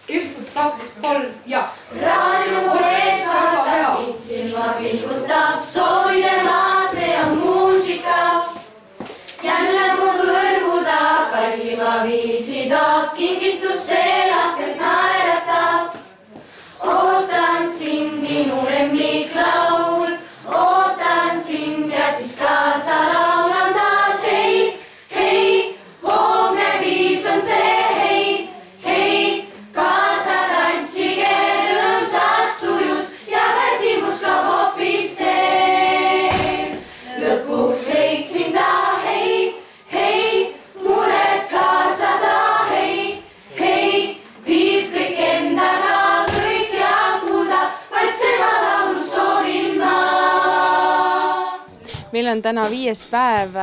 1, 2, 3 ja. Raadio ees vaatab mind silma pilgutab, soovida see on muusika. Jälle mu kõrvu ta kallima viisi toob, kingitus see lahkelt naeratab. Ootan sind, minu lemmiklaul, ootan sind ja siis kaasa laulan taas. Hei, hei, hoomne viis on see, hei, hei, kaasa tantsige rõõmsas tujus ja väsimus ka hoopis teen. Lõpuks leidsin ta, hei, hei, mured kaasa ta, hei, hei, viib kõik endaga. Meil on täna 5. päev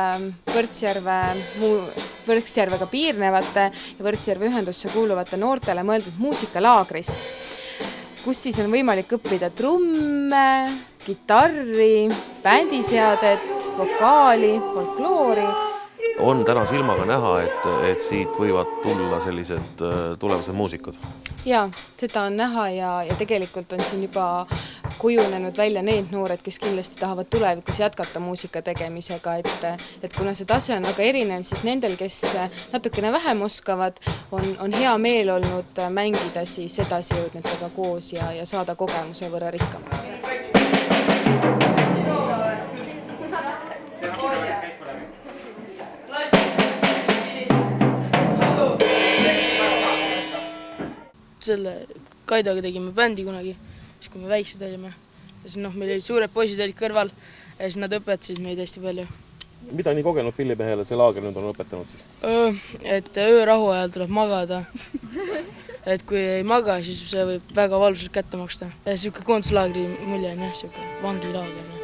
Võrtsjärvega piirnevate ja Võrtsjärve ühendusse kuuluvate noortele mõeldud muusikalaagris, kus siis on võimalik õppida trumme, kitarri, bändiseadet, vokaali, folkloori. On täna silmaga näha, et siit võivad tulla sellised tulevased muusikud. Jaa, seda on näha ja tegelikult on siin juba kujunenud välja need noored, kes kindlasti tahavad tulevikus jätkata muusika tegemisega, et kuna see tase on väga erinev, siis nendel, kes natukene vähem oskavad, on hea meel olnud mängida siis edasijõudnetega koos ja saada kogemuse võrra rikkamaks. Selle Kaidaga tegime bändi kunagi, siis kui me väiksed olime. Ja siis meil olid suured poisid olid kõrval ja siis nad õpetasid meid hästi palju. Mida nii kogenud pillipehele see laager nüüd on õpetanud siis? Et öörahu ajal tuleb magada. Et kui ei maga, siis see võib väga valusalt kätte maksta. Ja siuke koonduslaagri mulje on jah, siuke vangilaager.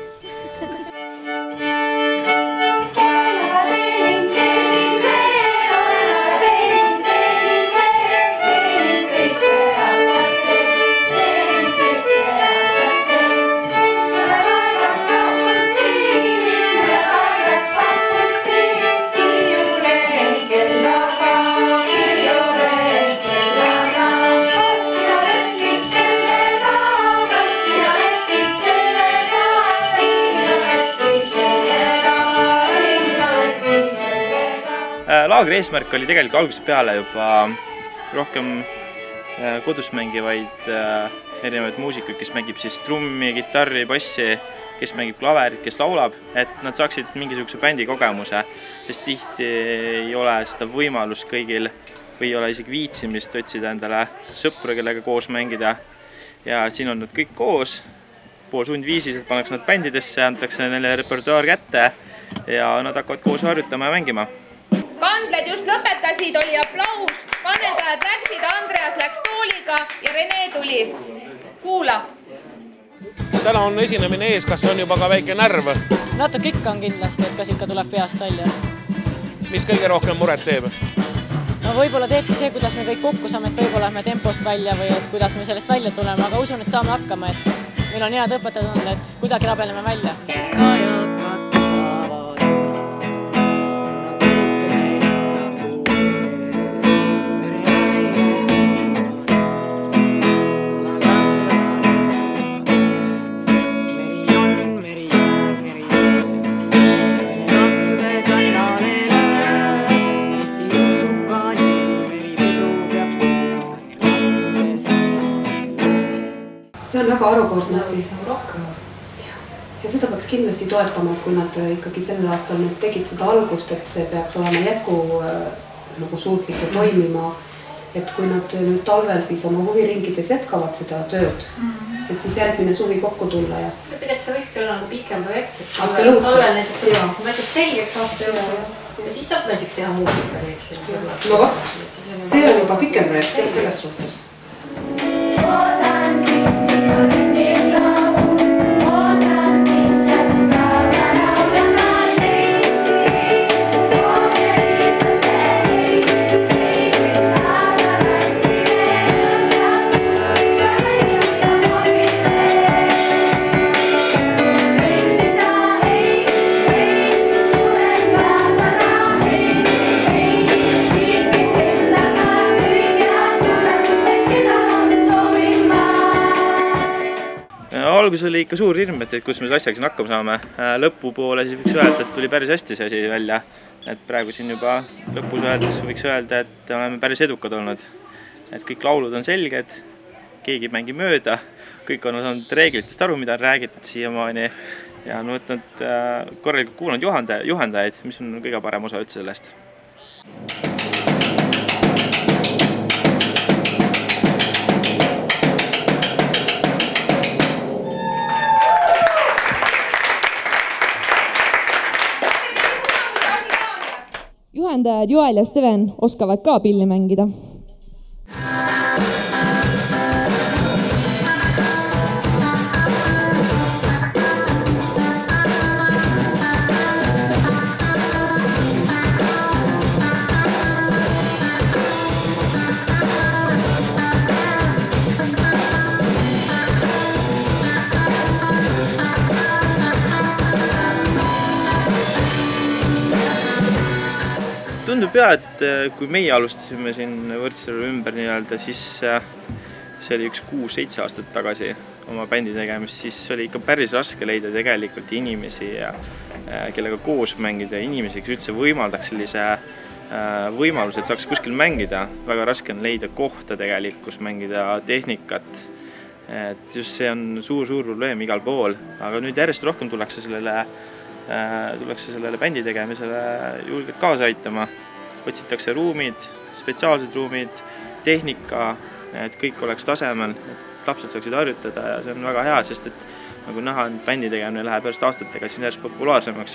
Laagri eesmärk oli tegelikult algusest peale juba rohkem kodus mängivaid erinevaid muusikuid, kes mängib siis trummi, kitarri, bassi, kes mängib klaverit, kes laulab, et nad saaksid mingisuguse bändi kogemuse, sest tihti ei ole seda võimalust kõigil või ei ole isegi viitsimist otsida endale sõpru, kellega koos mängida. Ja siin on nad kõik koos, poolsundviisiselt pannakse nad bändidesse, antakse neile repertuaar kätte ja nad hakkavad koos harjutama ja mängima. Kandled just lõpetasid, oli aplaus, kanneldajad läksid, Andreas läks tooliga ja Rene tuli. Kuula! Täna on esinemine ees, kas on juba ka väike närv? Natuke ikka on kindlasti, et kas ikka tuleb peast välja. Mis kõige rohkem muret teeb? No võib-olla teebki see, kuidas me kõik kokku saame, et võib-olla lähme tempost välja või et kuidas me sellest välja tuleme, aga usun, et saame hakkama, et meil on head õpetajad olnud, et kuidagi rabeleme välja. See on väga arukordne asi. Ja seda peaks kindlasti toetama, et kui nad ikkagi sellel aastal tegid seda algust, et see peaks olema jätku suutlik ja toimima, et kui nad nüüd talvel siis oma huviringides jätkavad seda tööd, et siis järgmine suvi kokku tulla. Tegelikult see võikski olla pikem projekt, et talvel näiteks on asjad selgeks aasta jooksul ja siis saab näiteks teha muusika. No võt, see on juba pikem projekt selles suhtes. Thank you. Algus oli ikka suur hirm, et kus me selle asjaga siin hakkama saame. Lõpupoole siis võiks öelda, et tuli päris hästi see asi välja. Et praegu siin juba lõpus öeldes võiks öelda, et oleme päris edukad olnud. Et kõik laulud on selged, keegi mängi mööda, kõik on saanud reeglitest aru, mida on räägitud siiamaani ja on võtnud korralikult kuulanud juhendajaid, mis on kõige parem osa üldse sellest. Juhendajad Joel ja Steven oskavad ka pilli mängida. Tundub jah, et kui meie alustasime siin Võrtsjärve ümber nii-öelda, siis see oli 6-7 aastat tagasi oma bändi tegemist, siis oli ikka päris raske leida tegelikult inimesi, kellega koos mängida ja inimesi, kes üldse võimaldaks sellise võimaluse, et saaks kuskil mängida. Väga raske on leida kohta tegelikult, kus mängida tehnikat. Et just see on suur probleem igal pool, aga nüüd järjest rohkem tullakse sellele bändi tegemisele julgelt kaasa aitama. Otsitakse ruumid, spetsiaalsed ruumid, tehnika, et kõik oleks tasemel, et lapsed saaksid harjutada ja see on väga hea, sest et nagu näha, bändi tegemine läheb järjest aastatega siin järjest populaarsemaks.